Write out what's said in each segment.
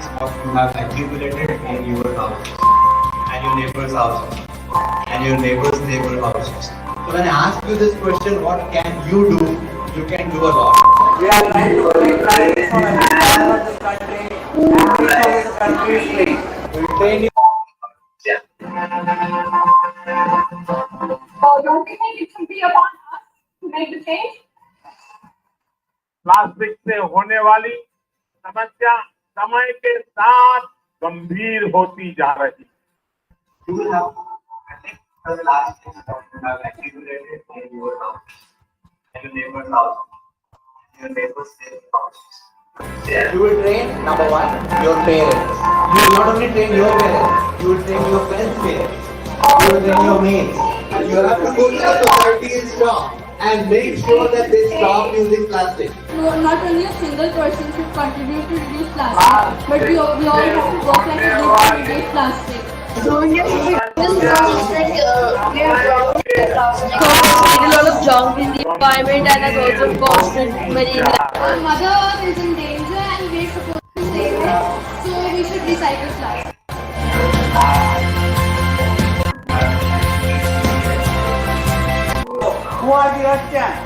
plastics what you have accumulated in your house and your neighbor's house and your neighbor's neighbor houses. So when I ask you this question, what can you do? You can do a lot. We are trying to make practice on the country and make sure the country is clean. We train you. So don't you think it should be upon us to make the change? Plastic से होने वाली समस्या समय के साथ गंभीर होती जा रही है। You will have to collect the plastics that you have accumulated in your house and your neighbor's house and your neighbor's house. You will train, number one, your parents. You will not only train your parents, you will train your friends' parents. You will train your mates. You have to go to the society and stop and make sure that they stop using plastic. No, not only a single person should contribute to reduce plastic, but we all have to work like a group to reduce plastic. So yes, this is something we are wrong with plastic. It's a lot of junk in the environment and has also costed many lives. Mother Earth is in danger and we're supposed to save it, so we should recycle plastic. Who are the Russians?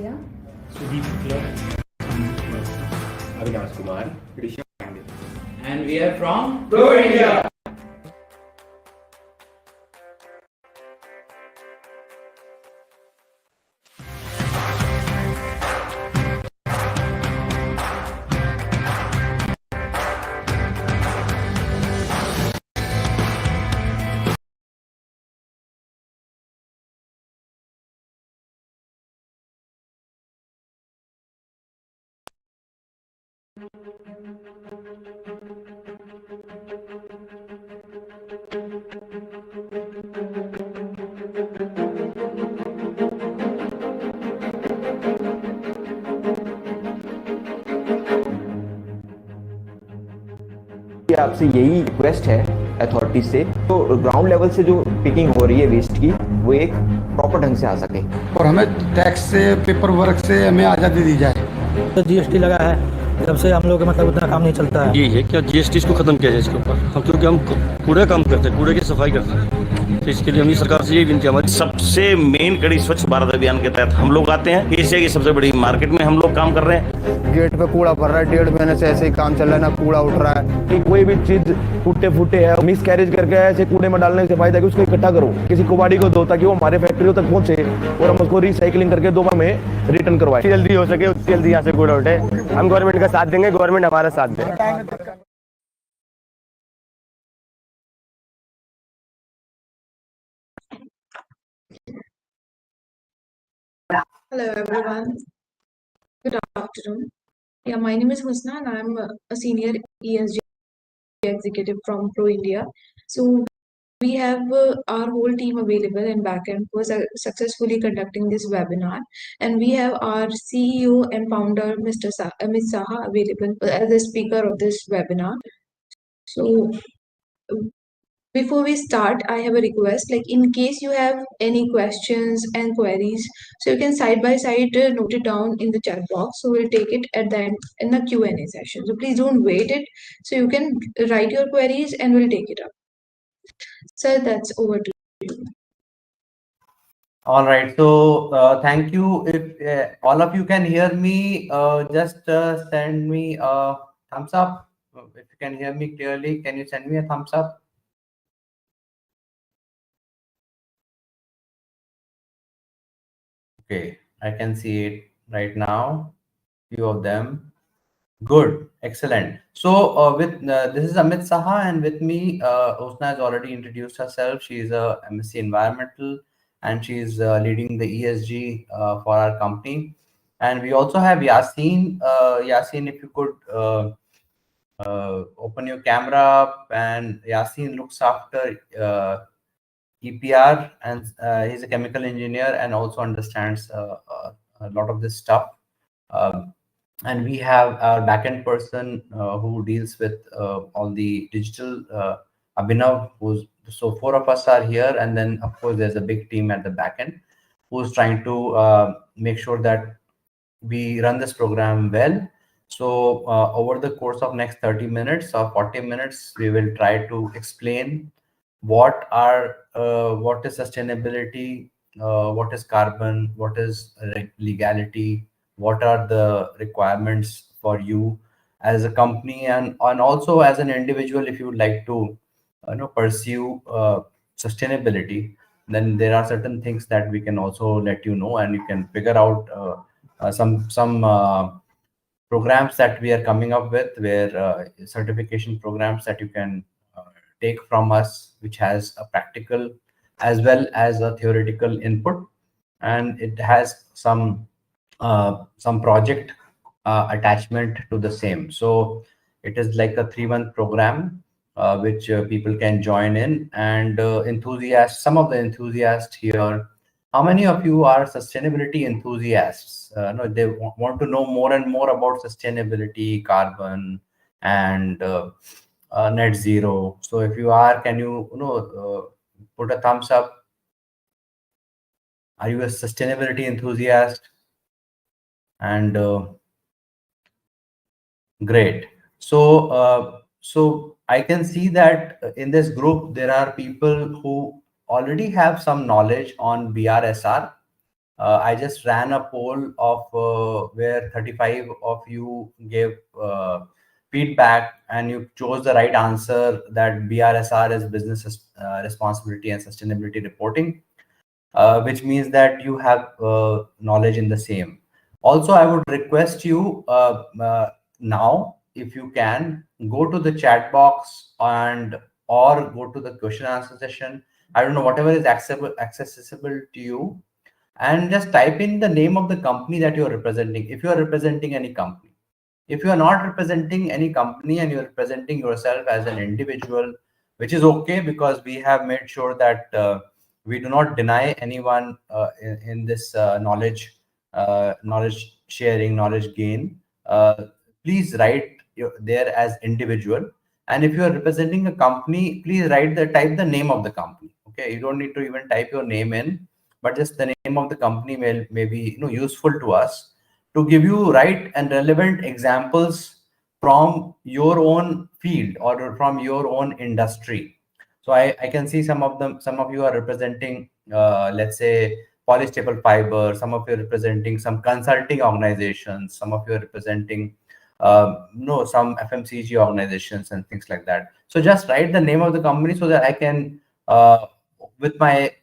India. Sudeep Club, Avinash Kumar, Rishabh Pandey. And we are from Pro India. आपसे यही request है authorities से, तो ground level से जो picking हो रही है वेस्ट की, वो एक प्रॉपर ढंग से आ सके और हमें टैक्स से, पेपर वर्क से हमें आज़ादी दी जाए। तो जीएसटी लगा है, जब से हम लोग मतलब उतना काम नहीं चलता है। ये है क्या जीएसटी को खत्म किया जाए इसके ऊपर, हम क्योंकि हम कूड़े काम करते हैं, कूड़े की सफाई करते हैं, तो इसके लिए हमारी सरकार से यही विनती है। हमारी सबसे मेन कड़ी स्वच्छ भारत अभियान के तहत हम लोग आते हैं। एशिया की सबसे बड़ी मार्केट में हम लोग काम कर रहे हैं। गेट पे कूड़ा भर रहा है, 1.5 महीने से ऐसे ही काम चल रहा है, ना कूड़ा उठ रहा है कि कोई भी चीज टूटे फूटे है मिस कैरेज करके ऐसे कूड़े में डालने से फायदा कि उसको इकट्ठा करो, किसी कुबाड़ी को दो ताकि वो हमारे फैक्ट्रियों तक पहुंचे और हम उसको रिसाइकलिंग करके दोबारा में रिटर्न करवाए। जल्दी हो सके उतनी जल्दी यहाँ से कूड़ा उठे। हम गवर्नमेंट का साथ देंगे, गवर्नमेंट हमारा साथ दे। Hello everyone. Good afternoon. Yeah, my name is Husna and I'm a senior ESG executive from Pro India. So we have our whole team available in backend who is successfully conducting this webinar, and we have our CEO and founder Mr. Amit Saha available as a speaker of this webinar. So before we start, I have a request, like in case you have any questions and queries, so you can side by side note it down in the chat box. So we'll take it at the end in the Q&A session. So please don't wait it. So you can write your queries and we'll take it up. Sir, that's over to you. All right. So thank you. If all of you can hear me, just send me a thumbs up. If you can hear me clearly, can you send me a thumbs up? Okay, I can see it right now. Few of them. Good, excellent. So this is Amit Saha, and with me, Husna has already introduced herself. She is a MSc Environmental, and she is leading the ESG for our company. And we also have Yasin. Yasin, if you could open your camera up, and Yasin looks after EPR, and he's a chemical engineer and also understands a lot of this stuff. And we have our backend person who deals with all the digital, Abhinav, so 4 of us are here, and then of course there's a big team at the backend who's trying to make sure that we run this program well. So over the course of next 30 minutes or 40 minutes, we will try to explain what is sustainability, what is carbon, what is legality, what are the requirements for you as a company, and also as an individual. If you would like to pursue sustainability, then there are certain things that we can also let you know, and you can figure out some programs that we are coming up with, where certification programs that you can take from us, which has a practical as well as a theoretical input, and it has some project attachment to the same. So it is like a 3-month program which people can join in, and enthusiasts, some of the enthusiasts here, how many of you are sustainability enthusiasts? No, they want to know more and more about sustainability, carbon, and net zero. So if you are, can you put a thumbs up? Are you a sustainability enthusiast? And great. So so I can see that in this group there are people who already have some knowledge on BRSR, I just ran a poll of where 35 of you gave feedback, and you chose the right answer, that BRSR is business responsibility and sustainability reporting, which means that you have knowledge in the same. Also, I would request you now, if you can, go to the chat box and or go to the question answer session. I don't know, whatever is accessible to you, and just type in the name of the company that you are representing, if you are representing any company. If you are not representing any company and you're representing yourself as an individual, which is okay, because we have made sure that we do not deny anyone in this knowledge sharing, knowledge gain. Please write there as individual. And if you are representing a company, please type the name of the company. Okay, you don't need to even type your name in, but just the name of the company may be useful to us, to give you right and relevant examples from your own field or from your own industry. So I can see some of you are representing, let's say, polystaple fiber, some of you are representing some consulting organizations, some of you are representing some FMCG organizations and things like that. So just write the name of the company so that I can, with my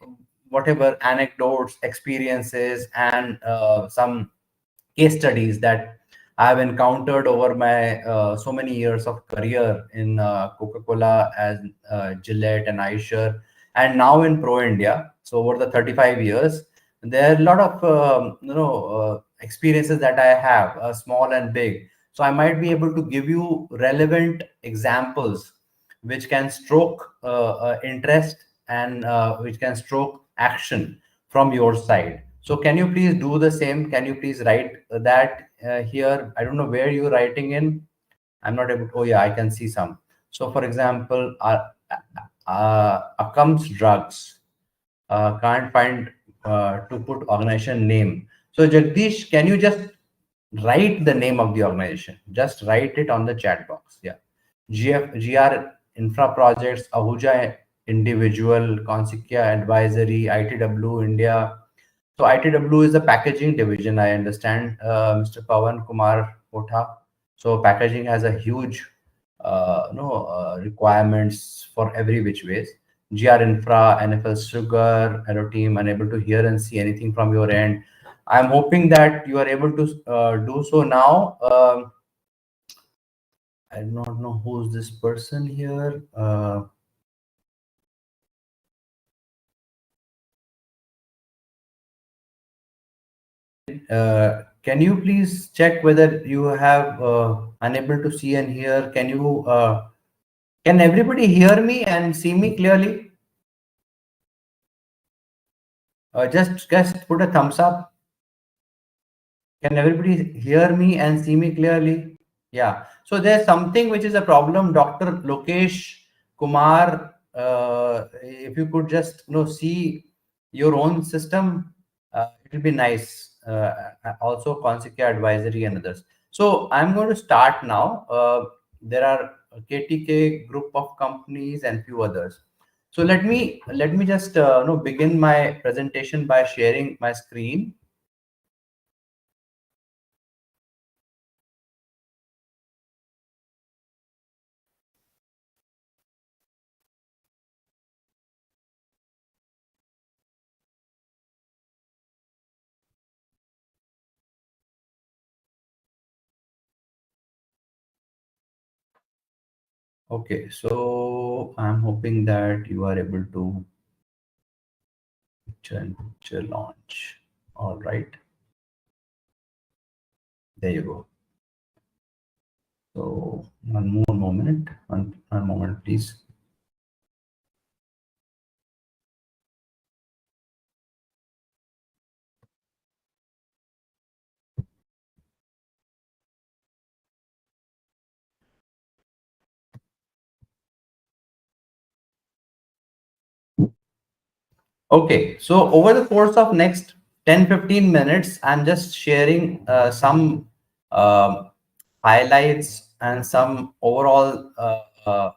whatever anecdotes, experiences, and some case studies that I've encountered over my so many years of career in Coca-Cola, and Gillette and Aisher, and now in Pro India. So over the 35 years, there are a lot of experiences that I have, small and big. So I might be able to give you relevant examples which can stroke interest, and which can stroke action from your side. So can you please do the same? Can you please write that here? I don't know where you're writing in. I'm not able to, oh yeah, I can see some. So for example, Akams Drugs, can't find to put organization name. So Jagdish, can you just write the name of the organization? Just write it on the chat box. Yeah. GR Infra Projects, Ahuja Individual, Consequia Advisory, ITW India. So ITW is the packaging division, I understand, Mr. Pawan Kumar Kotha. So packaging has a huge requirements for every which ways. GR Infra, NFL Sugar, Aero Team, unable to hear and see anything from your end. I'm hoping that you are able to do so now. I do not know who's this person here. Can you please check whether you have unable to see and hear? Can everybody hear me and see me clearly? Just put a thumbs up. Can everybody hear me and see me clearly? Yeah. So there's something which is a problem, Dr. Lokesh Kumar. If you could just see your own system, it will be nice. Also Consequia Advisory and others. So I'm going to start now. There are KTK group of companies and few others. So let me just begin my presentation by sharing my screen. Okay, so I'm hoping that you are able to picture launch. All right. There you go. So one moment, please. Okay, so over the course of next 10-15 minutes, I'm just sharing some highlights and some overall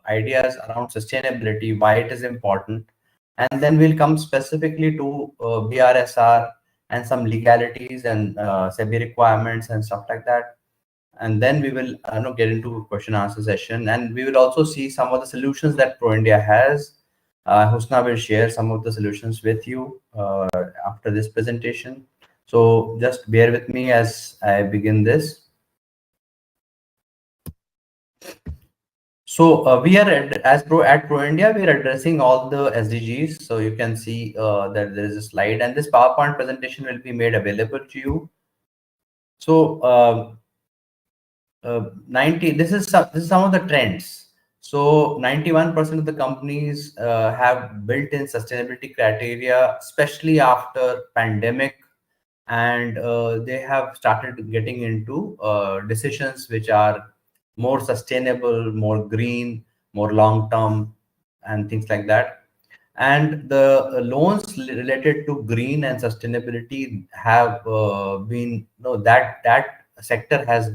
ideas around sustainability, why it is important, and then we'll come specifically to BRSR and some legalities and SEBI requirements and stuff like that. And then we will get into question answer session, and we will also see some of the solutions that Pro India has. Husna will share some of the solutions with you after this presentation. So just bear with me as I begin this. So we are at Pro India, we are addressing all the SDGs. So you can see that there is a slide, and this PowerPoint presentation will be made available to you. So 90. This is some of the trends. So 91% of the companies have built-in sustainability criteria, especially after pandemic, and they have started getting into decisions which are more sustainable, more green, more long-term, and things like that. And the loans related to green and sustainability have been, that sector has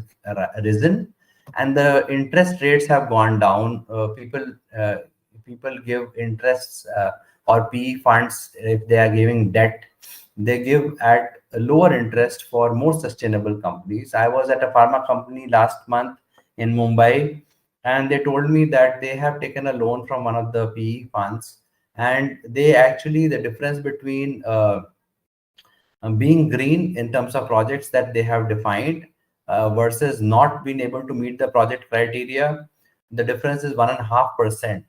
risen, and the interest rates have gone down. People give interests, or PE funds, if they are giving debt, they give at a lower interest for more sustainable companies. I was at a pharma company last month in Mumbai, and they told me that they have taken a loan from one of the PE funds, and they actually, the difference between being green in terms of projects that they have defined versus not being able to meet the project criteria, the difference is 1.5%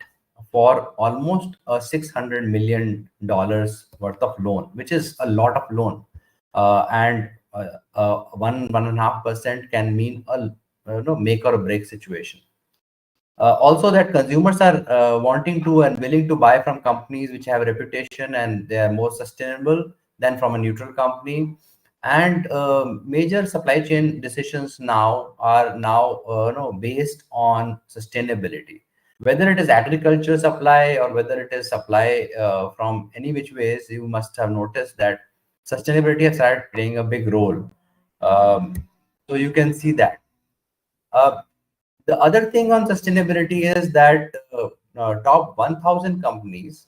for almost a $600 million worth of loan, which is a lot of loan. And 1.5% can mean a make or break situation. Also, that consumers are wanting to and willing to buy from companies which have a reputation and they are more sustainable than from a neutral company. And major supply chain decisions now are based on sustainability. Whether it is agriculture supply or whether it is supply from any which ways, you must have noticed that sustainability has started playing a big role. So you can see that. The other thing on sustainability is that top 1,000 companies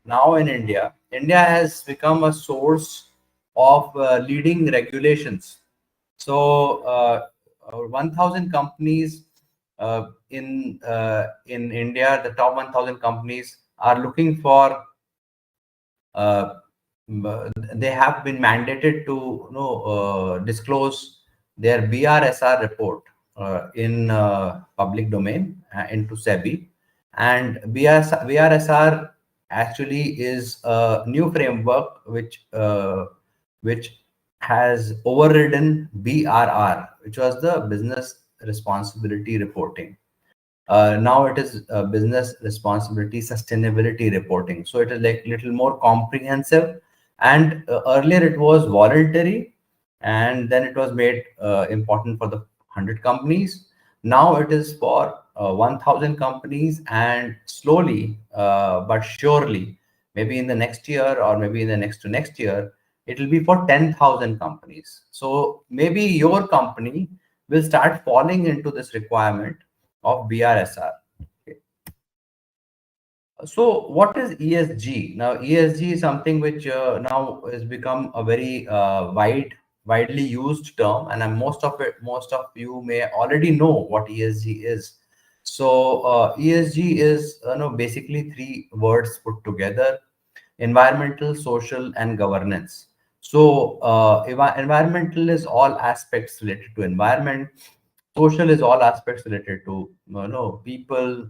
now in India has become a source of leading regulations. So 1,000 companies in India, the top 1,000 companies are looking for. They have been mandated to disclose their BRSR report in public domain into SEBI, and BRSR actually is a new framework which has overridden BRR, which was the business responsibility reporting. Now it is business responsibility sustainability reporting. So it is like little more comprehensive, and earlier it was voluntary, and then it was made important for the 100 companies. Now it is for 1,000 companies, and slowly but surely, maybe in the next year or maybe in the next to next year, it will be for 10,000 companies. So maybe your company will start falling into this requirement of BRSR. Okay. So what is ESG? Now ESG is something which now has become a very widely used term, and most of you may already know what ESG is. So ESG is basically three words put together: environmental, social, and governance. So environmental is all aspects related to environment. Social is all aspects related to people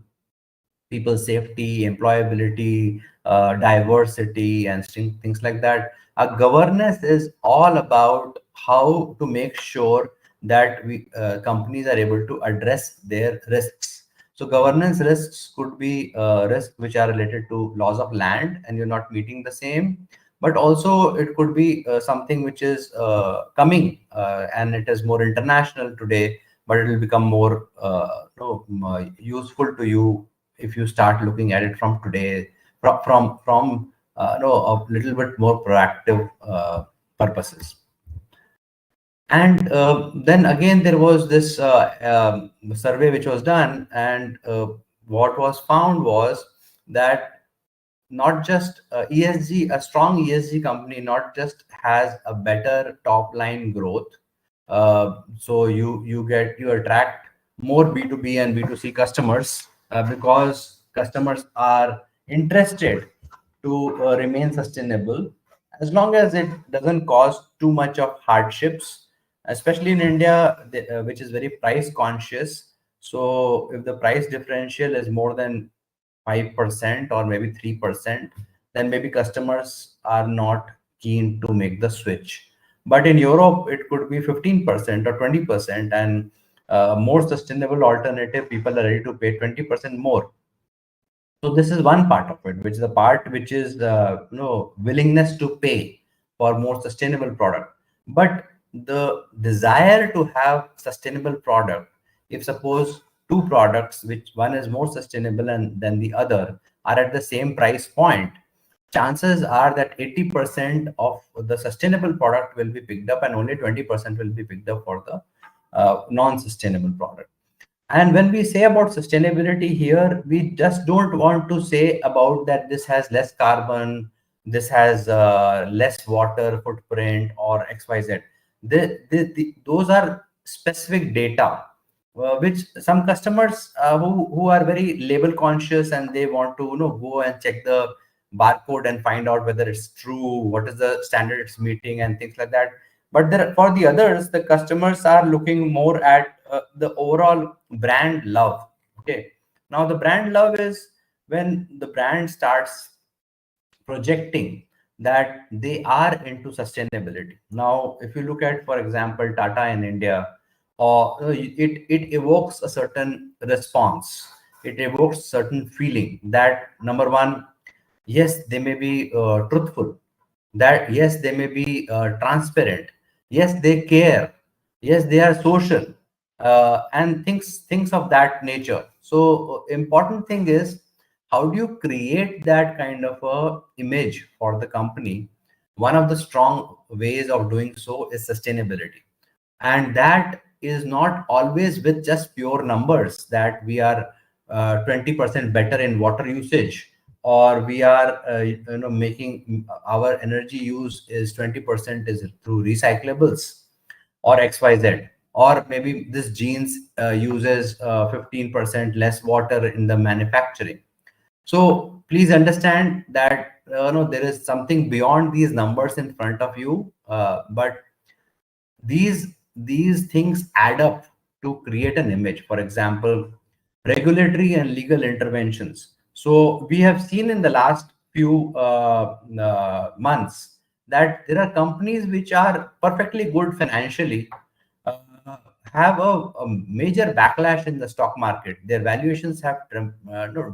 safety, employability, diversity, and things like that. Governance is all about how to make sure that companies are able to address their risks. So governance risks could be risks which are related to laws of land and you're not meeting the same, but also it could be something which is coming and it is more international today, but it will become more useful to you if you start looking at it from today, from a little bit more proactive purposes. And then again, there was this survey which was done, and what was found was that not just ESG, a strong ESG company not just has a better top line growth. So you attract more B2B and B2C customers because customers are interested to remain sustainable as long as it doesn't cause too much of hardships, especially in India, which is very price conscious. So if the price differential is more than 5% or maybe 3%, then maybe customers are not keen to make the switch. But in Europe, it could be 15% or 20%, and more sustainable alternative, people are ready to pay 20% more. So this is one part of it, which is the part which is willingness to pay for more sustainable product. But the desire to have sustainable product, if suppose two products, which one is more sustainable and than the other, are at the same price point, chances are that 80% of the sustainable product will be picked up and only 20% will be picked up for the non-sustainable product. And when we say about sustainability here, we just don't want to say about that this has less carbon, this has less water footprint or XYZ. Those are specific data, which some customers who are very label conscious and they want to go and check the barcode and find out whether it's true, what is the standard it's meeting and things like that. But for the others, the customers are looking more at the overall brand love. Okay. Now the brand love is when the brand starts projecting that they are into sustainability. Now, if you look at, for example, Tata in India, or it evokes a certain response. It evokes certain feeling that number one, yes, they may be truthful. That yes, they may be transparent. Yes, they care. Yes, they are social, and things of that nature. So important thing is, how do you create that kind of a image for the company? One of the strong ways of doing so is sustainability, and that is not always with just pure numbers that we are 20% better in water usage, or we are making our energy use is 20% is through recyclables or XYZ, or maybe this jeans uses 15% less water in the manufacturing. So please understand that there is something beyond these numbers in front of you, but these things add up to create an image. For example, regulatory and legal interventions. So we have seen in the last few months that there are companies which are perfectly good financially, have a major backlash in the stock market. Their valuations have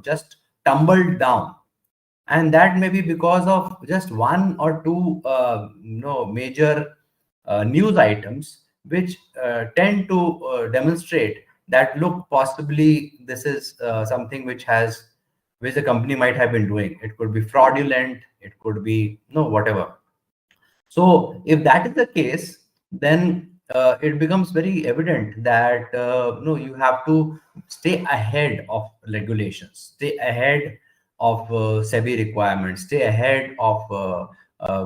just tumbled down, and that may be because of just one or two major news items which tend to demonstrate that look, possibly this is something which the company might have been doing. It could be fraudulent, it could be whatever. So if that is the case, then it becomes very evident that you have to stay ahead of regulations, stay ahead of SEBI requirements, stay ahead of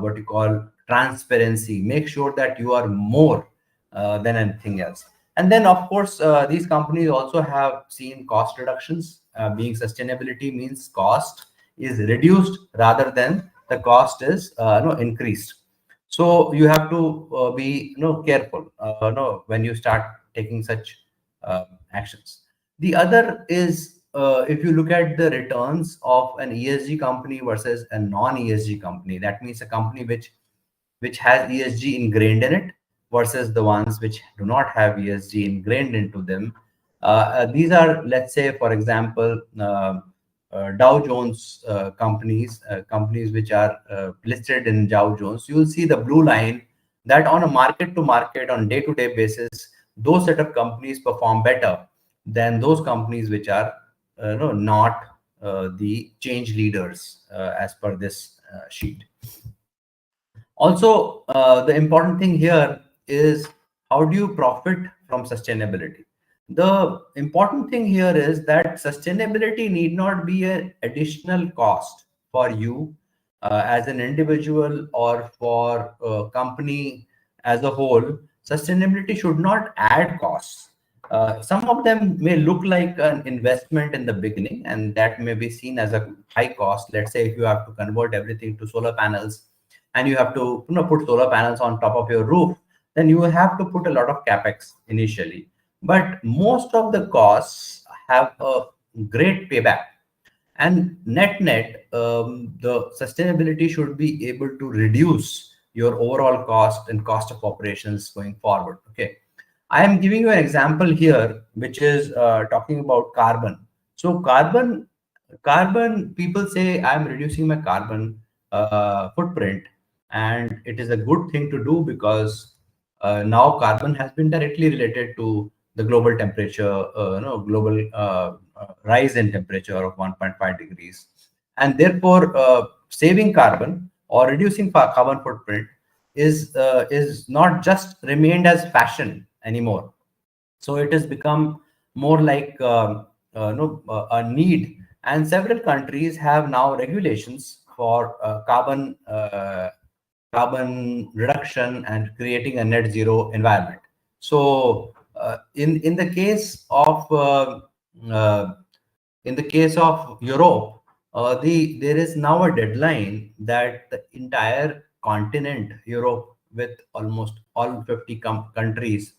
what you call transparency. Make sure that you are more than anything else. And then, of course, these companies also have seen cost reductions. Being sustainability means cost is reduced rather than the cost is increased. So you have to be careful when you start taking such actions. The other is if you look at the returns of an ESG company versus a non-ESG company, that means a company which has ESG ingrained in it versus the ones which do not have ESG ingrained into them. These are, let's say, for example, Dow Jones companies which are listed in Dow Jones. You will see the blue line that on a market to market, on day-to-day basis, those set of companies perform better than those companies which are not the change leaders as per this sheet. Also, the important thing here is, how do you profit from sustainability? The important thing here is that sustainability need not be an additional cost. for you as an individual or for a company as a whole, sustainability should not add costs. Some of them may look like an investment in the beginning, and that may be seen as a high cost. Let's say if you have to convert everything to solar panels, and you have to put solar panels on top of your roof, then you will have to put a lot of capex initially. But most of the costs have a great payback. And net, the sustainability should be able to reduce your overall cost and cost of operations going forward. Okay. I am giving you an example here, which is talking about carbon. So carbon, people say I'm reducing my carbon footprint, and it is a good thing to do because now carbon has been directly related to the global temperature, global rise in temperature of 1.5 degrees, and therefore saving carbon or reducing carbon footprint is not just remained as fashion anymore. So it has become more like a need, and several countries have now regulations for carbon reduction and creating a net zero environment. So in the case of Europe, there is now a deadline that the entire continent, Europe, with almost all 50 countries,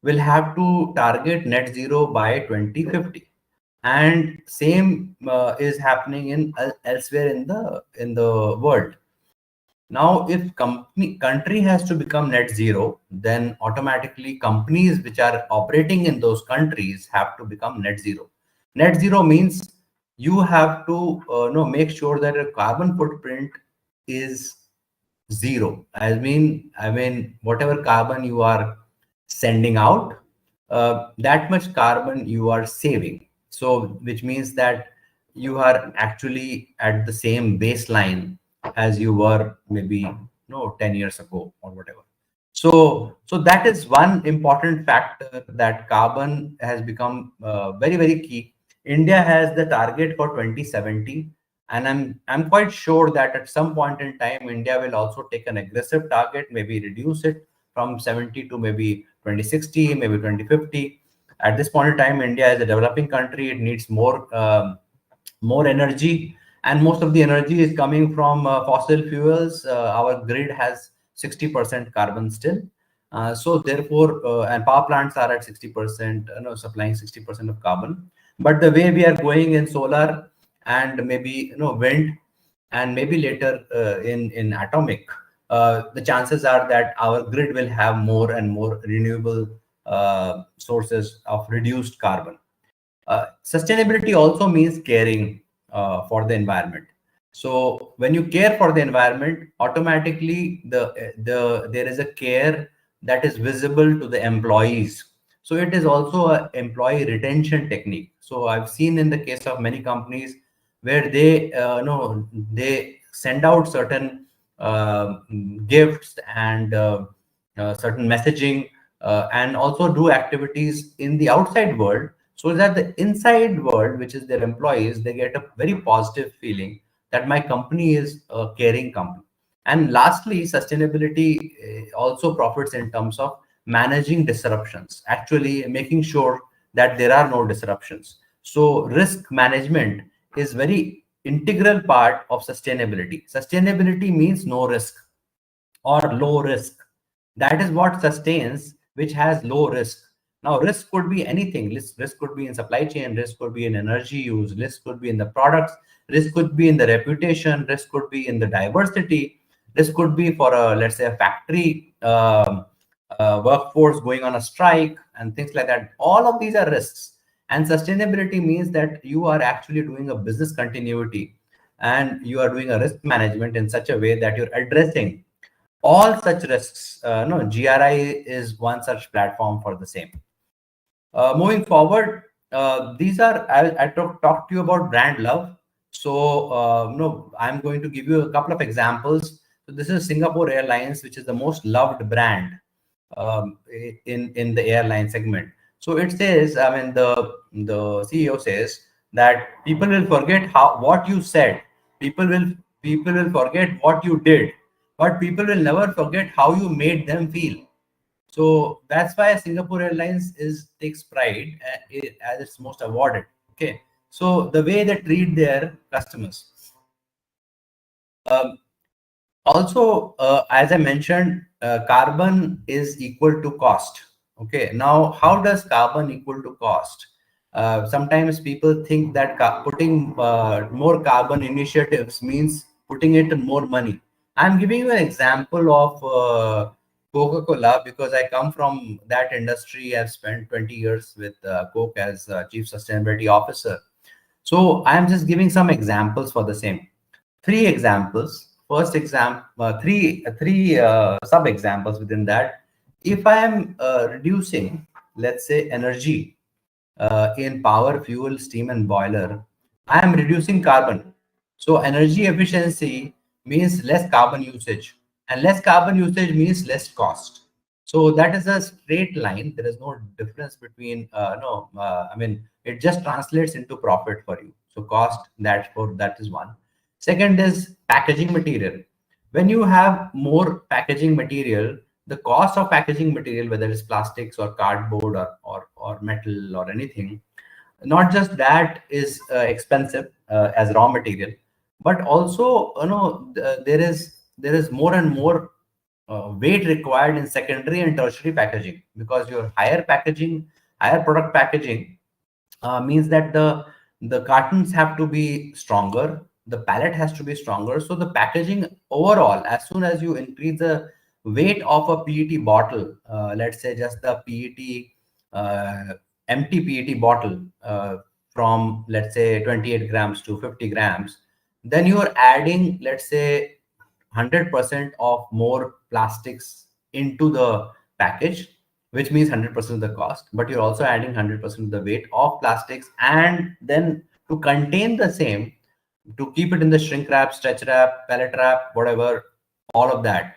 will have to target net zero by 2050, and same is happening in elsewhere in the world. Now, if country has to become net zero, then automatically companies which are operating in those countries have to become net zero. Net zero means you have to make sure that your carbon footprint is zero. I mean, whatever carbon you are sending out, that much carbon you are saving. So, which means that you are actually at the same baseline as you were maybe 10 years ago or whatever. So that is one important factor, that carbon has become very, very key. India has the target for 2070, and I'm quite sure that at some point in time India will also take an aggressive target, maybe reduce it from 70 to maybe 2060, maybe 2050. At this point in time, India is a developing country. It needs more energy, and most of the energy is coming from fossil fuels. Our grid has 60% carbon still. So therefore, and power plants are at 60%, supplying 60% of carbon. But the way we are going in solar and maybe wind, and maybe later in atomic, the chances are that our grid will have more and more renewable sources of reduced carbon. Sustainability also means caring for the environment. So when you care for the environment, automatically there is a care that is visible to the employees. So it is also an employee retention technique. So I've seen in the case of many companies where they they send out certain gifts and certain messaging, and also do activities in the outside world, so that the inside world, which is their employees, they get a very positive feeling that my company is a caring company. And lastly, sustainability also profits in terms of managing disruptions, actually making sure that there are no disruptions. So risk management is very integral part of sustainability. Sustainability means no risk or low risk. That is what sustains, which has low risk. Now, risk could be anything. Risk could be in supply chain, risk could be in energy use, risk could be in the products, risk could be in the reputation, risk could be in the diversity, risk could be for let's say a factory workforce going on a strike and things like that. All of these are risks. And sustainability means that you are actually doing a business continuity, and you are doing a risk management in such a way that you're addressing all such risks. GRI is one such platform for the same. Moving forward, these are, I talk to you about brand love. So I'm going to give you a couple of examples. So this is Singapore Airlines, which is the most loved brand in the airline segment. So it says, I mean, the CEO says that people will forget what you said. People will forget what you did, but people will never forget how you made them feel. So that's why Singapore Airlines takes pride as its most awarded. Okay, so the way they treat their customers. Also, as I mentioned, carbon is equal to cost. Okay, now how does carbon equal to cost? Sometimes people think that putting more carbon initiatives means putting it in more money. I'm giving you an example of Coca-Cola because I come from that industry. I've spent 20 years with Coke as Chief Sustainability Officer. So I'm just giving some examples for the same. Three examples. First example, three sub examples within that. If I am reducing, let's say, energy in power, fuel, steam, and boiler, I am reducing carbon. So energy efficiency means less carbon usage, and less carbon usage means less cost. So that is a straight line. There is no difference between I mean, it just translates into profit for you. So cost, that is one. Second is packaging material. When you have more packaging material, the cost of packaging material, whether it's plastics or cardboard or metal or anything, not just that is expensive as raw material, but also there is more and more weight required in secondary and tertiary packaging, because your higher product packaging means that the cartons have to be stronger, the pallet has to be stronger. So the packaging overall, as soon as you increase the weight of a PET bottle, let's say just the PET empty PET bottle, from let's say 28 grams to 50 grams, then you are adding, let's say, 100% of more plastics into the package, which means 100% of the cost, but you're also adding 100% of the weight of plastics. And then to contain the same, to keep it in the shrink wrap, stretch wrap, pallet wrap, whatever, all of that.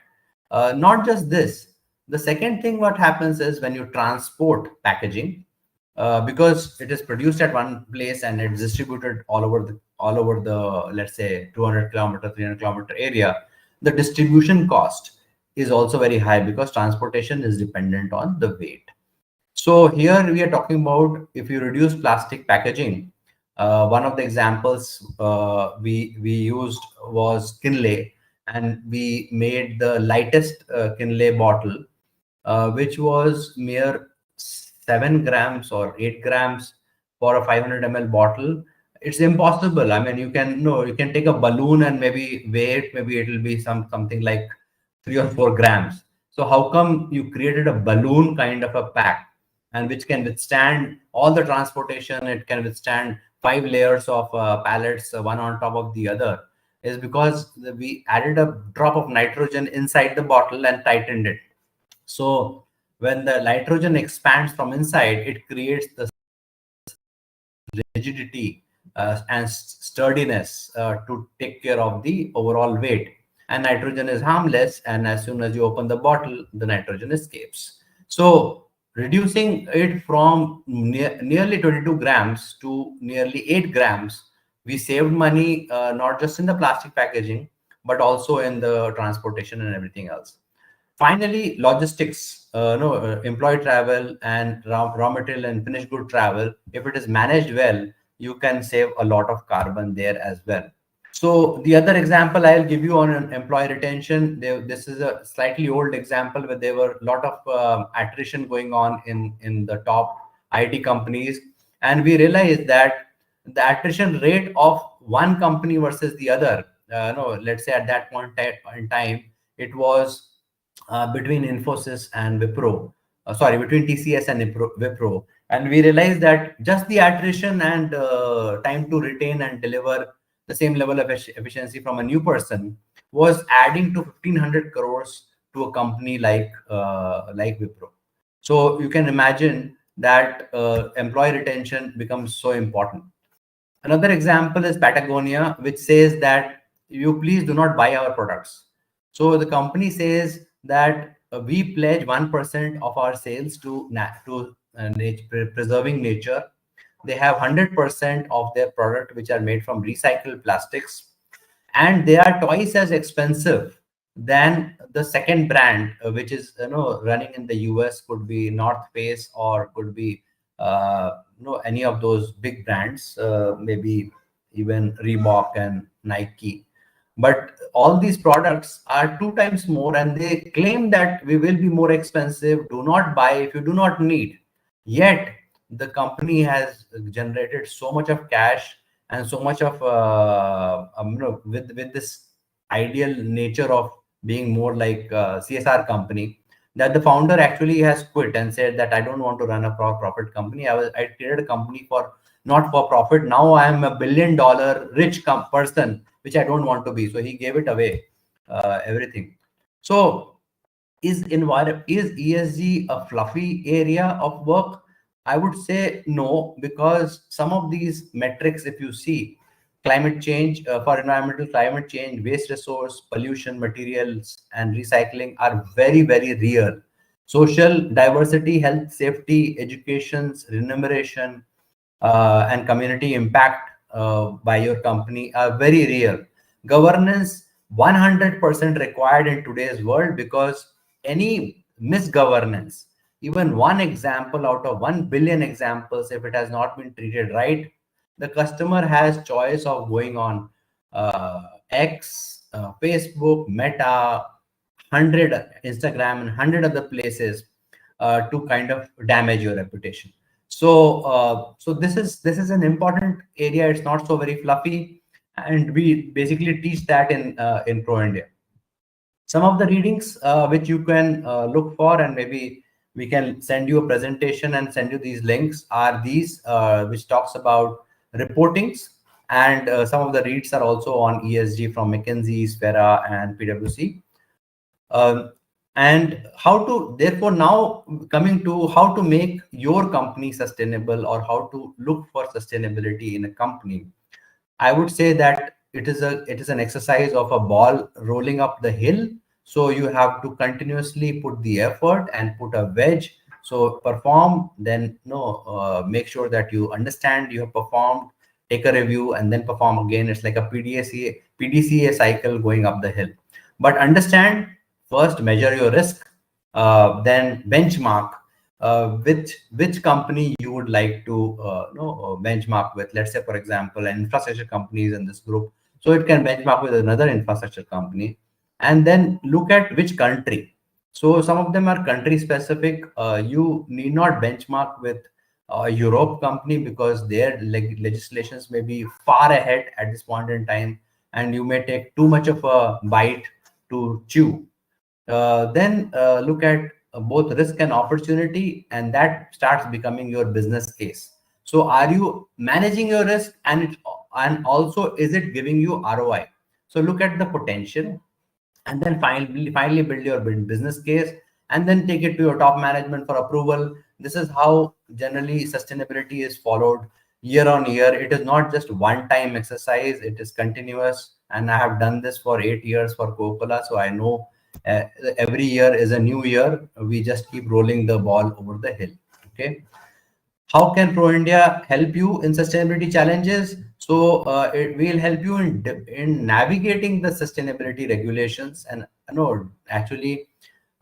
Not just this. The second thing what happens is when you transport packaging, because it is produced at one place and it's distributed all over the let's say 200 kilometer, 300 kilometer area, the distribution cost is also very high because transportation is dependent on the weight. So here we are talking about, if you reduce plastic packaging, one of the examples we used was Kinley, and we made the lightest Kinley bottle, which was mere 7 grams or 8 grams for a 500 ml bottle. It's impossible. I mean, you can take a balloon and maybe weigh it, maybe it will be something like 3 or 4 grams. So how come you created a balloon kind of a pack, and which can withstand all the transportation? It can withstand 5 layers of pallets, one on top of the other, is because we added a drop of nitrogen inside the bottle and tightened it. So when the nitrogen expands from inside, it creates the rigidity and sturdiness to take care of the overall weight. And nitrogen is harmless, and as soon as you open the bottle, the nitrogen escapes. So reducing it from nearly 22 grams to nearly 8 grams, we saved money, not just in the plastic packaging, but also in the transportation and everything else. Finally, logistics, employee travel and raw material and finished good travel. If it is managed well, you can save a lot of carbon there as well. So the other example I'll give you on employee retention, this is a slightly old example where there were a lot of attrition going on in the top IT companies. And we realized that the attrition rate of one company versus the other, let's say at that point in time, it was between Infosys and Wipro, between TCS and Wipro. And we realized that just the attrition and time to retain and deliver the same level of efficiency from a new person was adding to 1,500 crores to a company like Wipro. So you can imagine that employee retention becomes so important. Another example is Patagonia, which says that you please do not buy our products. So the company says that we pledge 1% of our sales to preserving nature. They have 100% of their product which are made from recycled plastics. and they are twice as expensive than the second brand, which is running in the US, could be North Face or could be any of those big brands, maybe even Reebok and Nike. But all these products are 2 times more, and they claim that we will be more expensive. Do not buy if you do not need. Yet the company has generated so much of cash and so much of with this ideal nature of being more like a CSR company, that the founder actually has quit and said that I don't want to run a profit company. I created a company for not for profit. Now I am $1 billion rich person, which I don't want to be. So he gave it away, everything. So is ESG a fluffy area of work? I would say no, because some of these metrics, if you see, climate change, for environmental climate change, waste resource, pollution, materials, and recycling are very, very real. Social diversity, health, safety, educations, remuneration, and community impact by your company are very real. Governance 100% required in today's world, because any misgovernance, even one example out of 1 billion examples, if it has not been treated right, the customer has choice of going on X, Facebook, Meta, 100 Instagram, and 100 other places to kind of damage your reputation. So this is an important area. It's not so very fluffy, and we basically teach that in Pro India. Some of the readings which you can look for, and maybe we can send you a presentation and send you these links, are these which talks about reportings, and some of the reads are also on ESG from McKinsey, Spera, and PwC. And how to, therefore, now coming to how to make your company sustainable, or how to look for sustainability in a company, I would say that it is an exercise of a ball rolling up the hill. So you have to continuously put the effort and put a wedge. So perform, then make sure that you understand you have performed, take a review, and then perform again. It's like a PDCA cycle going up the hill. But understand, first measure your risk, then benchmark which company you would like to benchmark with. Let's say, for example, an infrastructure company is in this group, so it can benchmark with another infrastructure company, and then look at which country. So some of them are country specific. You need not benchmark with a Europe company, because their legislations may be far ahead at this point in time, and you may take too much of a bite to chew. Then look at both risk and opportunity, and that starts becoming your business case. So are you managing your risk, and also is it giving you ROI? So look at the potential, and then finally build your business case, and then take it to your top management for approval. This is how generally sustainability is followed year on year. It is not just one time exercise, it is continuous. And I have done this for 8 years for Coca-Cola, so I know every year is a new year. We just keep rolling the ball over the hill. Okay. How can Pro India help you in sustainability challenges? So it will help you in navigating the sustainability regulations, and actually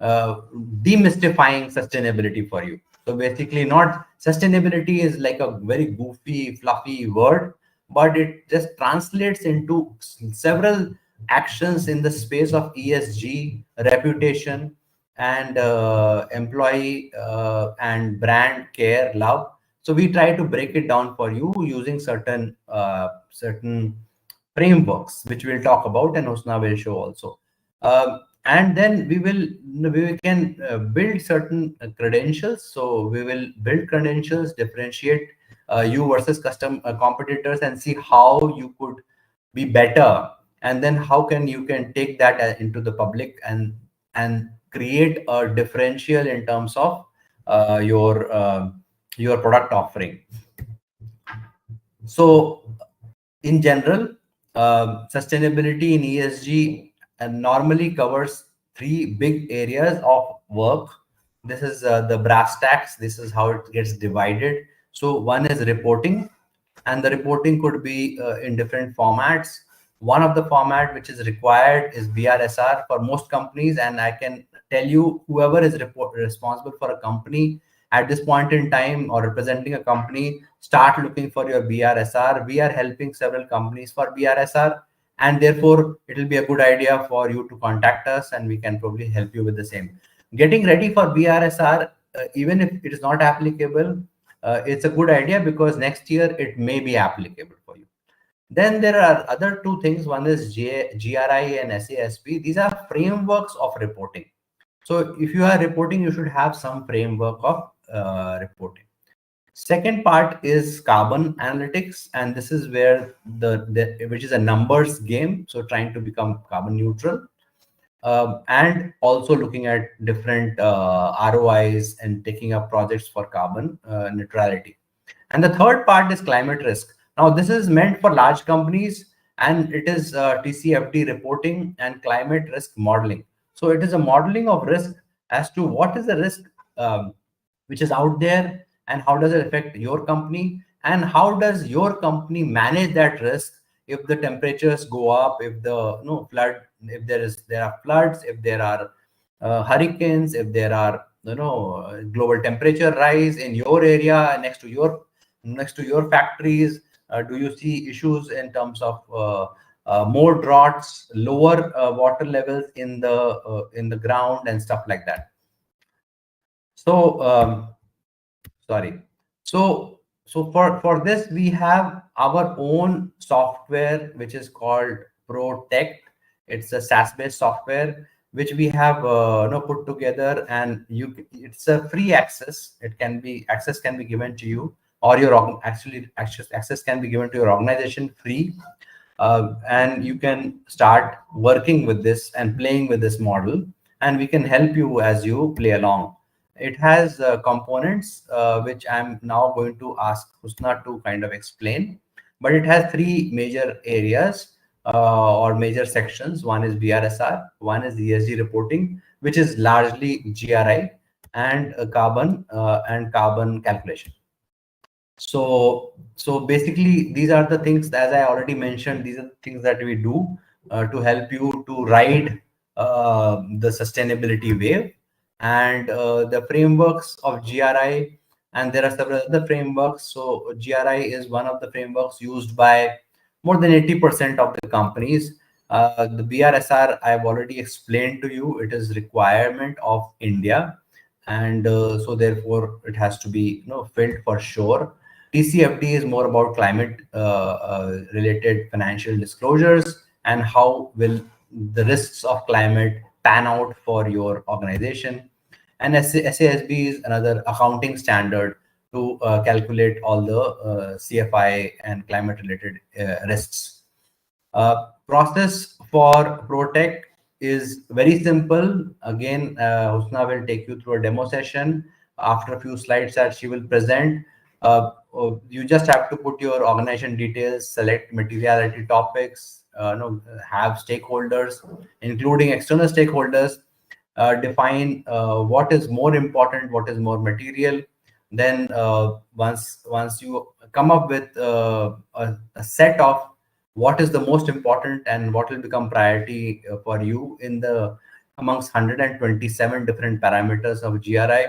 demystifying sustainability for you. So basically, not sustainability is like a very goofy, fluffy word, but it just translates into several actions in the space of ESG, reputation, and employee and brand care, love. So we try to break it down for you using certain frameworks, which we'll talk about, and Husna will show also. And then we can build certain credentials. So we will build credentials, differentiate you versus competitors, and see how you could be better, and then how you can take that into the public, and create a differential in terms of your product offering. So in general, sustainability in ESG normally covers 3 big areas of work. This is the brass tacks. This is how it gets divided. So one is reporting, and the reporting could be in different formats. One of the format which is required is BRSR for most companies, and I can tell you, whoever is responsible for a company at this point in time or representing a company, start looking for your BRSR. We are helping several companies for BRSR, and therefore it will be a good idea for you to contact us, and we can probably help you with the same. Getting ready for BRSR, even if it is not applicable, it's a good idea because next year it may be applicable for you. Then there are other two things. One is GRI and SASB. These are frameworks of reporting. So if you are reporting, you should have some framework of reporting. Second part is carbon analytics, and this is where which is a numbers game. So trying to become carbon neutral, and also looking at different ROIs and taking up projects for carbon neutrality. And the third part is climate risk. Now, this is meant for large companies, and it is TCFD reporting and climate risk modeling. So it is a modeling of risk as to what is the risk which is out there, and how does it affect your company, and how does your company manage that risk if the temperatures go up, if the flood, if there are floods, if there are hurricanes, if there are global temperature rise in your area next to your factories. Do you see issues in terms of more droughts, lower water levels in the ground, and stuff like that? So sorry. So for this, we have our own software which is called ProTech. It's a SaaS-based software which we have put together, and it's a free access. Access can be given to you, or access can be given to your organization free, and you can start working with this and playing with this model, and we can help you as you play along. It has components which I'm now going to ask Husna to kind of explain, but it has three major areas or major sections. One is BRSR, one is ESG reporting, which is largely GRI, and carbon calculation. So basically, these are the things, as I already mentioned, these are the things that we do to help you to ride the sustainability wave. And the frameworks of GRI, and there are several other frameworks. So GRI is one of the frameworks used by more than 80% of the companies. The BRSR, I've already explained to you, it is requirement of India, and so therefore it has to be filled for sure. TCFD is more about climate related financial disclosures, and how will the risks of climate pan out for your organization. And SASB is another accounting standard to calculate all the CFI and climate related risks. Process for ProTech is very simple. Again, Husna will take you through a demo session after a few slides that she will present. You just have to put your organization details, select materiality topics, have stakeholders, including external stakeholders, define what is more important, what is more material. Then once you come up with a set of what is the most important and what will become priority for you in the amongst 127 different parameters of GRI,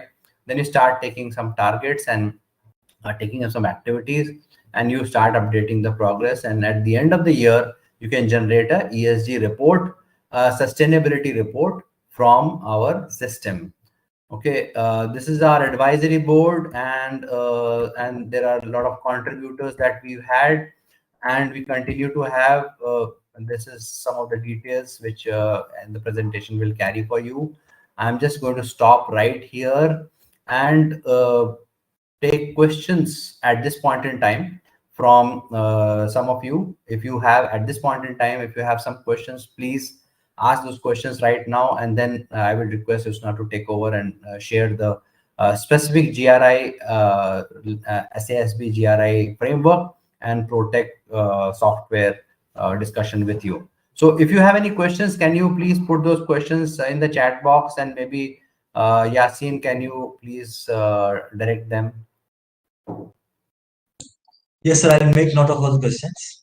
then you start taking some targets and taking up some activities, and you start updating the progress. And at the end of the year, you can generate a ESG report, a sustainability report from our system. Okay, this is our advisory board, and there are a lot of contributors that we've had, and we continue to have. And this is some of the details which and the presentation will carry for you. I'm just going to stop right here and take questions at this point in time from some of you. If you have at this point in time, if you have some questions, please ask those questions right now, and then I will request Usna to take over and share the specific GRI, SASB GRI framework and ProTech software discussion with you. So if you have any questions, can you please put those questions in the chat box, and maybe Yasin, can you please direct them? Yes, sir. I'll make note of all the questions.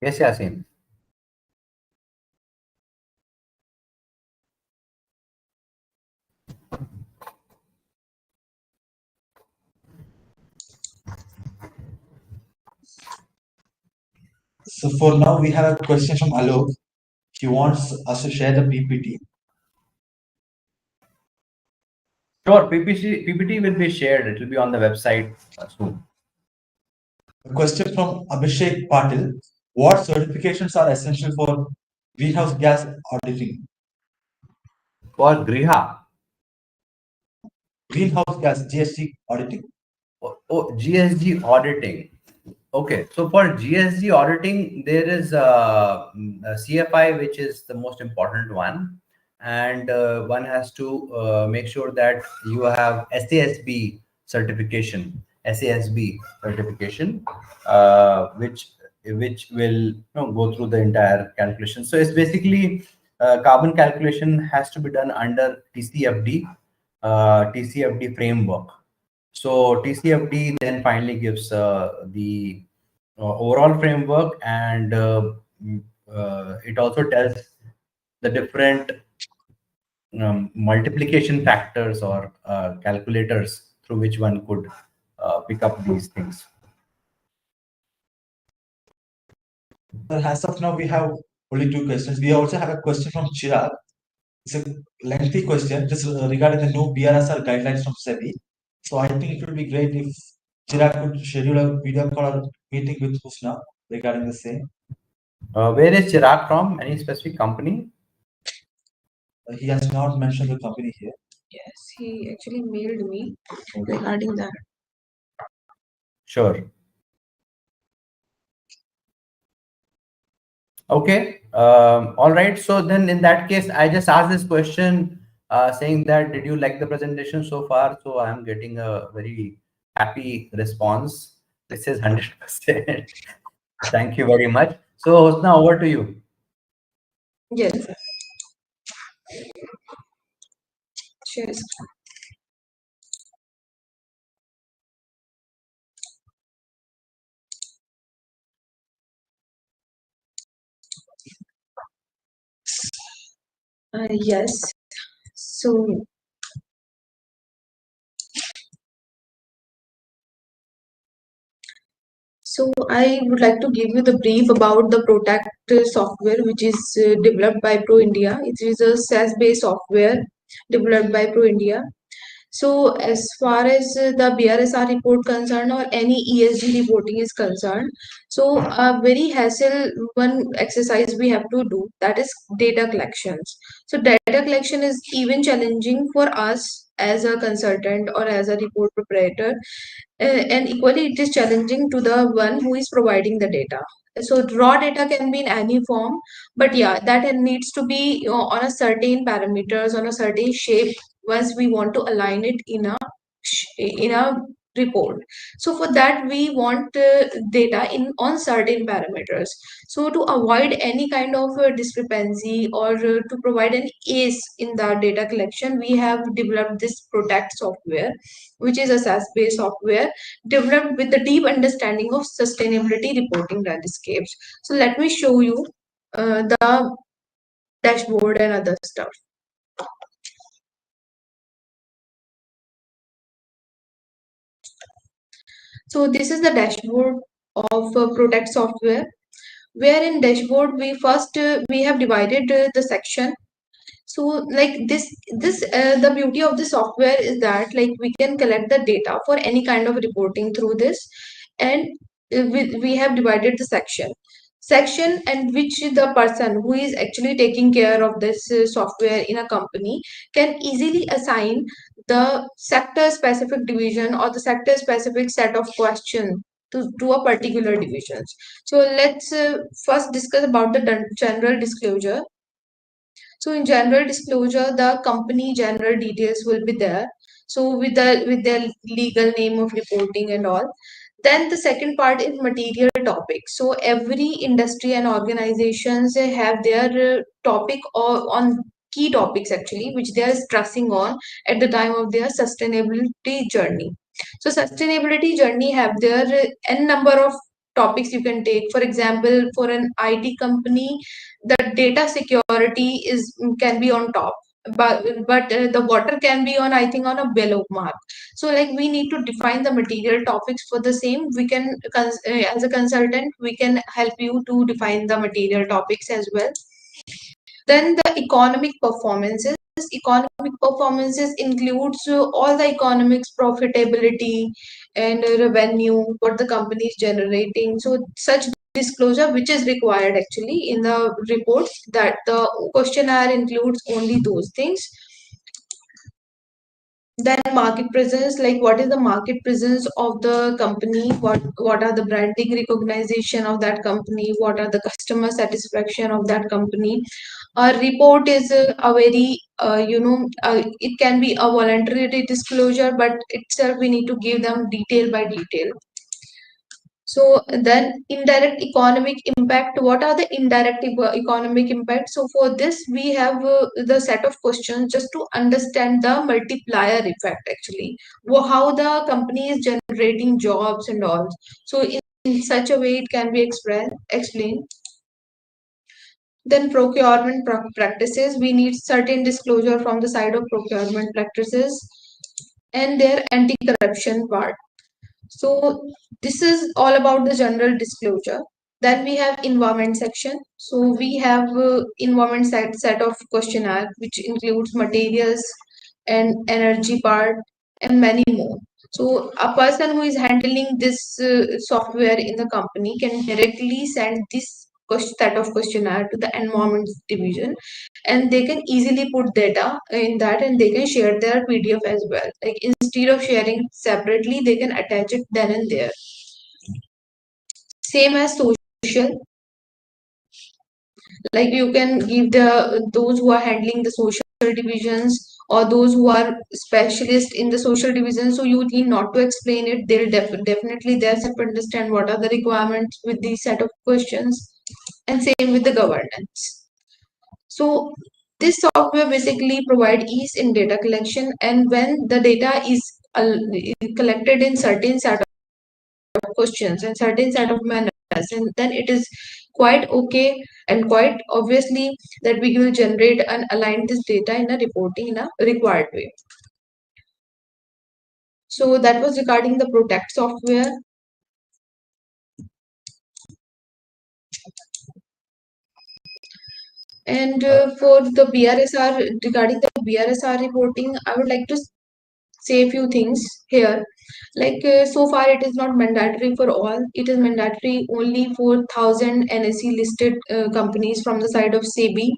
Yes, Yasin. So for now, we have a question from Alok. He wants us to share the PPT. Sure, PPT will be shared. It will be on the website soon. A question from Abhishek Patil. What certifications are essential for greenhouse gas auditing? For Griha. Greenhouse gas GST auditing. Oh, GSG auditing. Okay, so for GSG auditing, there is a CFI, which is the most important one, and one has to make sure that you have SASB certification, which will go through the entire calculation. So it's basically carbon calculation has to be done under TCFD framework. So TCFD then finally gives the overall framework, and it also tells the different multiplication factors or calculators through which one could pick up these things. As of now, we have only 2 questions. We also have a question from Chirag. It's a lengthy question just regarding the new BRSR guidelines from SEBI. So I think it would be great if Chirag could schedule a video call or meeting with Husna regarding the same. Where is Chirag from? Any specific company? He has not mentioned the company here. Yes, he actually mailed me regarding that. Sure. Okay. All right. So then in that case, I just asked this question saying that, did you like the presentation so far? So I'm getting a very happy response. This is 100%. Thank you very much. So Hosna, over to you. Yes. Cheers. Yes. So I would like to give you the brief about the Protect software, which is developed by Pro India. It is a SaaS-based software developed by Pro India. So as far as the BRSR report concerned or any ESG reporting is concerned, so a very hassle one exercise we have to do, that is data collections. So data collection is even challenging for us as a consultant or as a report preparator, and equally it is challenging to the one who is providing the data. So raw data can be in any form, but yeah, that needs to be on a certain parameters, on a certain shape once we want to align it in a report. So for that we want data in on certain parameters. So to avoid any kind of discrepancy or to provide an ace in the data collection, we have developed this Protect software, which is a SaaS-based software developed with the deep understanding of sustainability reporting landscapes. So let me show you the dashboard and other stuff. So this is the dashboard of Protect software, where in dashboard we have divided the section. So like this the beauty of the software is that like we can collect the data for any kind of reporting through this, and we have divided the section and which the person who is actually taking care of this software in a company can easily assign the sector specific division or the sector specific set of questions to a particular divisions. So let's first discuss about the general disclosure. So in general disclosure, the company general details will be there. So with their legal name of reporting and all. Then the second part is material topic. So every industry and organizations they have their topic or on key topics actually, which they are stressing on at the time of their sustainability journey. So sustainability journey have their n number of topics you can take. For example, for an IT company, the data security can be on top, but the water can be on, I think, on a below mark. So like we need to define the material topics for the same. We can as a consultant, we can help you to define the material topics as well. Then the economic performances. Economic performances includes all the economics, profitability, and revenue, what the company is generating. So such disclosure which is required actually in the reports, that the questionnaire includes only those things. Then market presence, like what is the market presence of the company, what are the branding recognition of that company, what are the customer satisfaction of that company. A report is a very it can be a voluntary disclosure, but itself we need to give them detail by detail. So then indirect economic impact. What are the indirect economic impact? So for this we have the set of questions just to understand the multiplier effect actually. How the company is generating jobs and all. So in such a way it can be explained. Then procurement practices. We need certain disclosure from the side of procurement practices and their anti-corruption part. So this is all about the general disclosure. Then we have environment section. So we have environment set of questionnaire which includes materials and energy part and many more. So a person who is handling this software in the company can directly send this set of questionnaire to the environment division, and they can easily put data in that, and they can share their PDF as well. Like instead of sharing separately, they can attach it then and there. Same as social, like you can give those who are handling the social divisions or those who are specialists in the social division, so you need not to explain it. They'll definitely themselves understand what are the requirements with these set of questions. And same with the governance. So this software basically provide ease in data collection, and when the data is collected in certain set of questions and certain set of manners, and then it is quite okay and quite obviously that we will generate and align this data in a reporting in a required way. So that was regarding the Protect software. And for the BRSR, regarding the BRSR reporting, I would like to say a few things here. Like so far it is not mandatory for all. It is mandatory only for 1,000 NSE listed companies from the side of SEBI.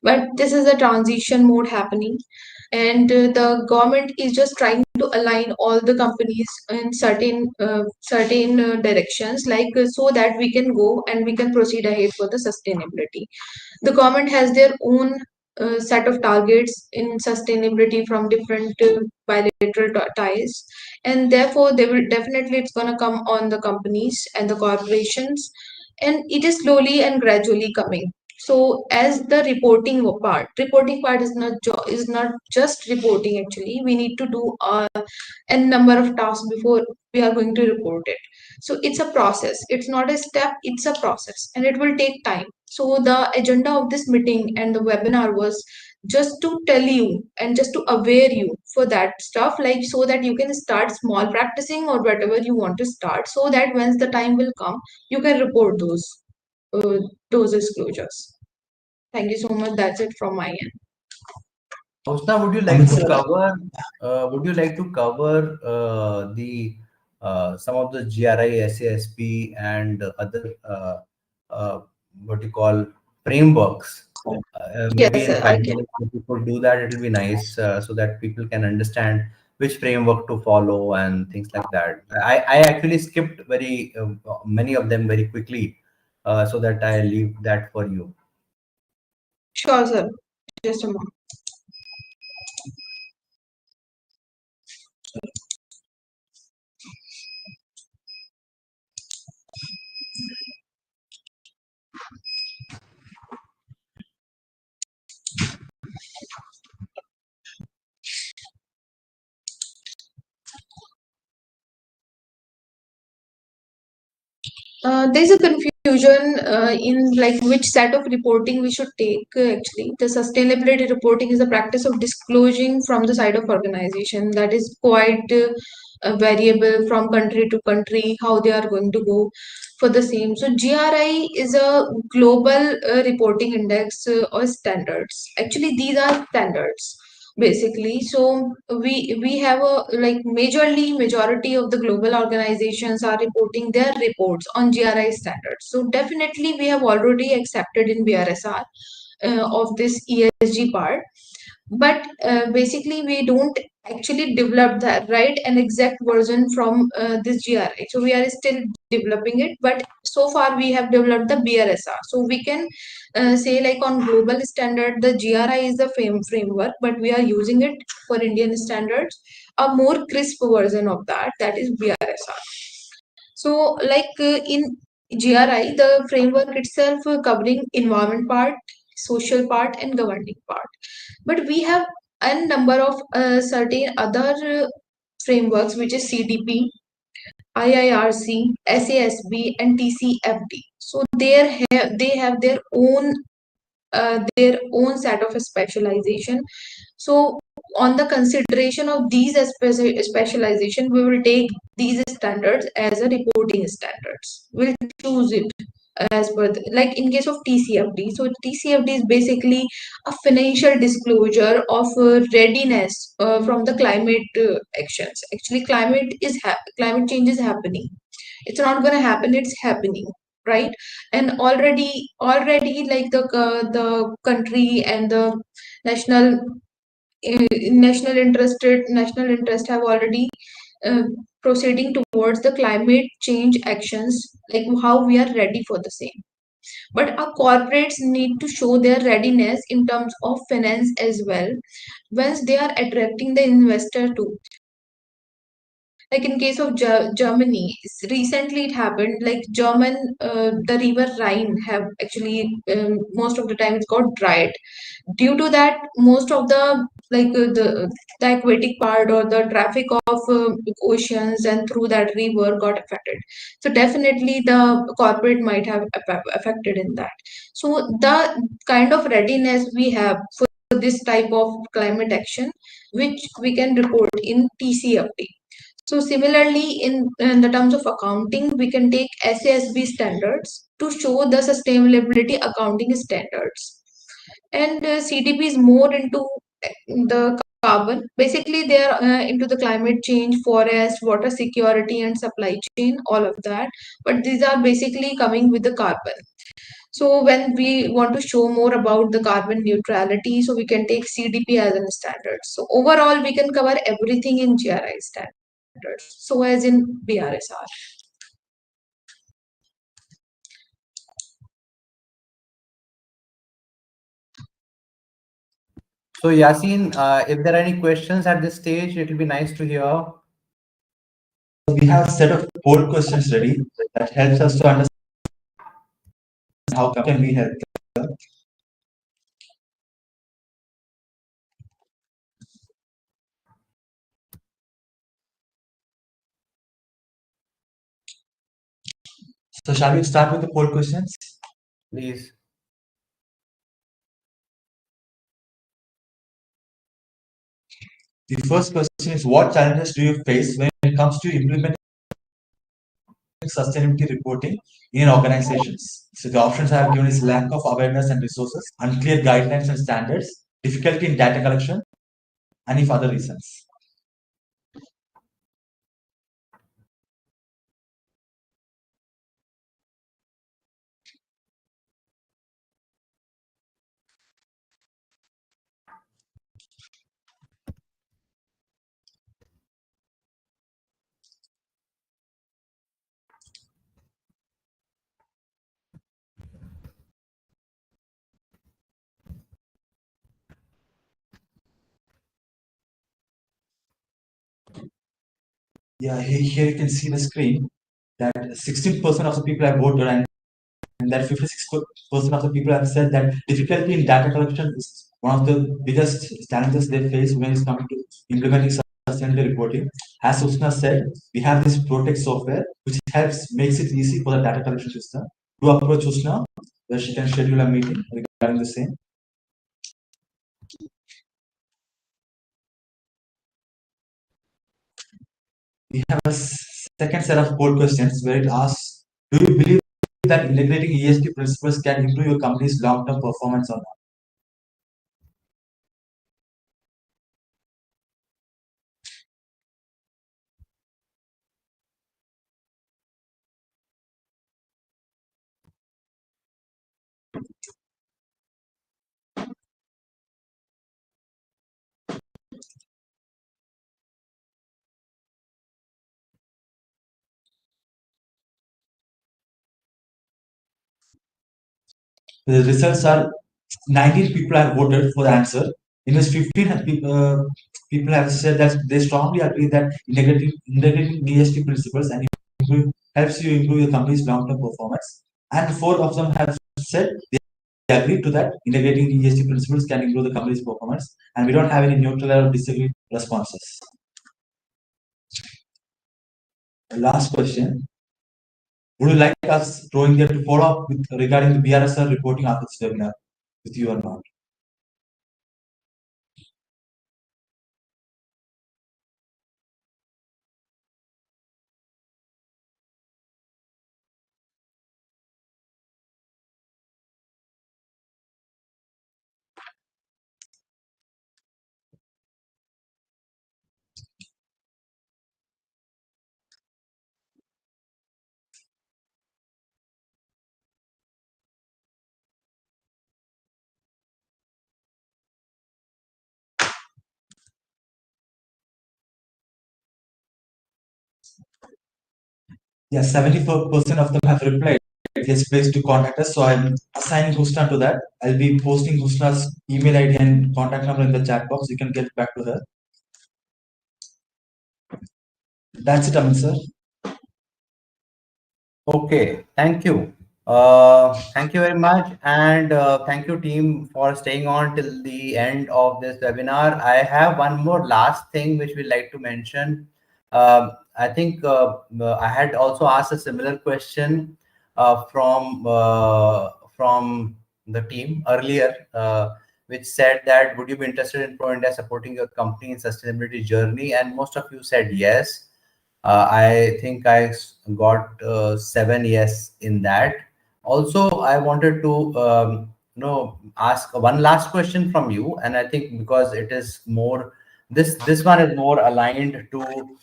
But this is a transition mode happening, and the government is just trying to align all the companies in certain directions, like so that we can go and we can proceed ahead for the sustainability. The government has their own set of targets in sustainability from different bilateral ties, and therefore they will definitely, it's going to come on the companies and the corporations, and it is slowly and gradually coming. So as the reporting part is not just reporting. Actually we need to do a number of tasks before we are going to report it. So it's a process, it's not a step, it's a process, and it will take time. So the agenda of this meeting and the webinar was just to tell you and just to aware you for that stuff, like so that you can start small practicing or whatever you want to start, so that once the time will come you can report those disclosures. Thank you so much. That's it from my end. Hosna, would you like to cover? Would you like to cover the some of the GRI, SASP, and other what you call frameworks? Maybe Yes, in sir, 5 minutes, if you could do that, it will be nice so that people can understand which framework to follow and things like that. I actually skipped very many of them very quickly so that I leave that for you. Sure, sir. Just a moment. There's a confusion in like which set of reporting we should take. Actually, the sustainability reporting is a practice of disclosing from the side of organization that is quite variable from country to country how they are going to go for the same. So GRI is a global reporting index or standards. Actually, these are standards basically. So we have a like majority of the global organizations are reporting their reports on GRI standards. So definitely we have already accepted in BRSR of this ESG part, but basically we don't actually develop that right an exact version from this GRI. So we are still developing it, but so far we have developed the BRSR. So we can say like on global standard the GRI is the framework, but we are using it for Indian standards, a more crisp version of that is BRSR. So like in GRI the framework itself covering environment part, social part and governing part, but we have a number of certain other frameworks which is CDP, IIRC, SASB, and TCFD. So they have their own set of specialization. So on the consideration of these specialization, we will take these standards as a reporting standards. We'll choose it as per like in case of TCFD. So TCFD is basically a financial disclosure of readiness from the climate actions. Actually, climate change is happening. It's not going to happen. It's happening, right? And already like the country and the national national interest have already uh, proceeding towards the climate change actions, like how we are ready for the same. But our corporates need to show their readiness in terms of finance as well once they are attracting the investor too. Like in case of Germany, recently it happened. Like the river Rhine have actually most of the time it's got dried. Due to that, most of the the aquatic part or the traffic of oceans and through that river got affected. So definitely the corporate might have affected in that. So the kind of readiness we have for this type of climate action, which we can report in TCFD. So similarly, in the terms of accounting, we can take SASB standards to show the sustainability accounting standards. And CDP is more into the carbon. Basically, they are into the climate change, forest, water security, and supply chain, all of that. But these are basically coming with the carbon. So when we want to show more about the carbon neutrality, so we can take CDP as a standard. So overall, we can cover everything in GRI standards. So as in BRSR. So Yasin, if there are any questions at this stage, it will be nice to hear. We have a set of 4 questions ready that helps us to understand how can we help them. So shall we start with the 4 questions? Please. The first question is, what challenges do you face when it comes to implementing sustainability reporting in organizations? So the options I have given is lack of awareness and resources, unclear guidelines and standards, difficulty in data collection, and if other reasons. Yeah, here you can see the screen that 16% of the people have voted, and that 56% of the people have said that difficulty in data collection is one of the biggest challenges they face when it's coming to implementing sustainability reporting. As Usna said, we have this Protect software which makes it easy for the data collection system. Do approach Usna where she can schedule a meeting regarding the same. We have a second set of core questions where it asks, do you believe that integrating ESG principles can improve your company's long-term performance or not? The results are 19 people have voted for the answer. In which 15 people have said that they strongly agree that integrating ESG principles and helps you improve your company's long-term performance. And 4 of them have said they agree to that integrating ESG principles can improve the company's performance. And we don't have any neutral or disagree responses. The last question. Would you like us, Pro India, to follow up with regarding the BRSR reporting after this webinar with you or not? Yes, 74% of them have replied. Yes, please to contact us. So I'm assigning Husna to that. I'll be posting Husna's email ID and contact number in the chat box. You can get back to her. That's it, Amin sir. Okay, thank you. Thank you very much, and thank you team for staying on till the end of this webinar. I have one more last thing which we'd like to mention. I think I had also asked a similar question from the team earlier, which said that would you be interested in Pro India supporting your company in sustainability journey? And most of you said yes. I think I got 7 yes in that. Also, I wanted to ask one last question from you, and I think because it is more this one is more aligned to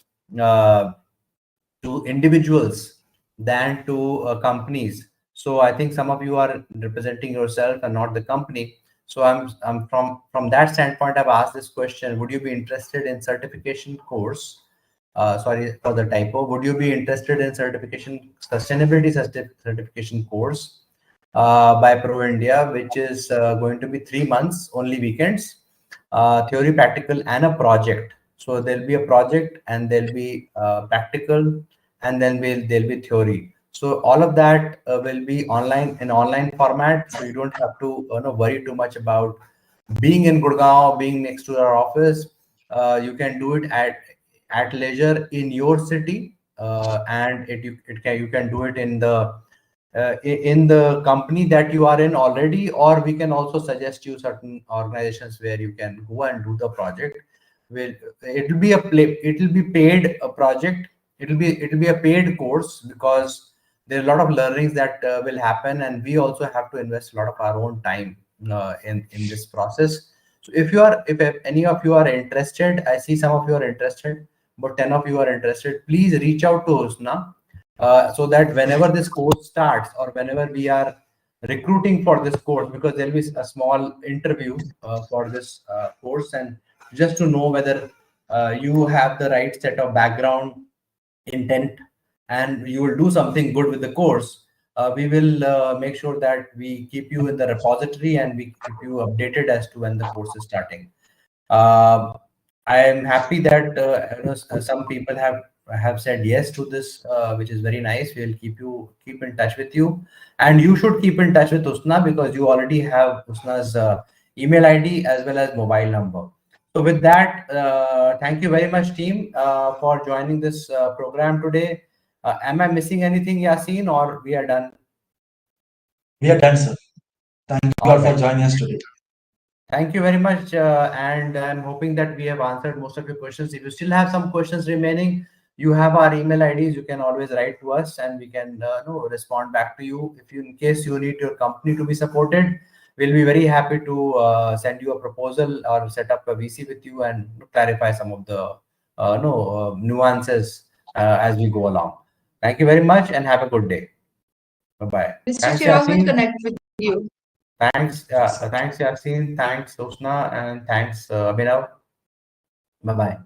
individuals than to companies. So I think some of you are representing yourself and not the company. So I'm from that standpoint, I've asked this question: would you be interested in certification course? Sorry for the typo. Would you be interested in sustainability certification course by Pro India, which is going to be 3 months, only weekends, theory, practical, and a project. So there'll be a project, and there'll be practical, and then there'll be theory. So all of that will be in online format. So you don't have to worry too much about being in Gurgaon, being next to our office. You can do it at leisure in your city, and you can do it in the company that you are in already, or we can also suggest you certain organizations where you can go and do the project. It will be paid a project. It will be a paid course, because there are a lot of learnings that will happen, and we also have to invest a lot of our own time in this process. So if any of you are interested, I see some of you are interested, but 10 of you are interested, please reach out to Husna, so that whenever this course starts, or whenever we are recruiting for this course, because there will be a small interview for this course, and just to know whether you have the right set of background, intent, and you will do something good with the course. We will make sure that we keep you in the repository, and we keep you updated as to when the course is starting. I am happy that some people have said yes to this, which is very nice. We'll keep in touch with you, and you should keep in touch with Usna, because you already have Usna's email ID as well as mobile number. So with that, thank you very much, team, for joining this program today. Am I missing anything, Yasin, or we are done? We are done, sir. Thank you all for joining us today. Thank you very much, and I'm hoping that we have answered most of your questions. If you still have some questions remaining, you have our email IDs. You can always write to us, and we can respond back to you. If you, in case you need your company to be supported, we'll be very happy to send you a proposal or set up a VC with you and clarify some of the nuances as we go along. Thank you very much, and have a good day. Bye-bye. Mr. Chirag will connect with you. Thanks, thanks Yasin, thanks Hosna, and thanks Abhinav. Bye-bye.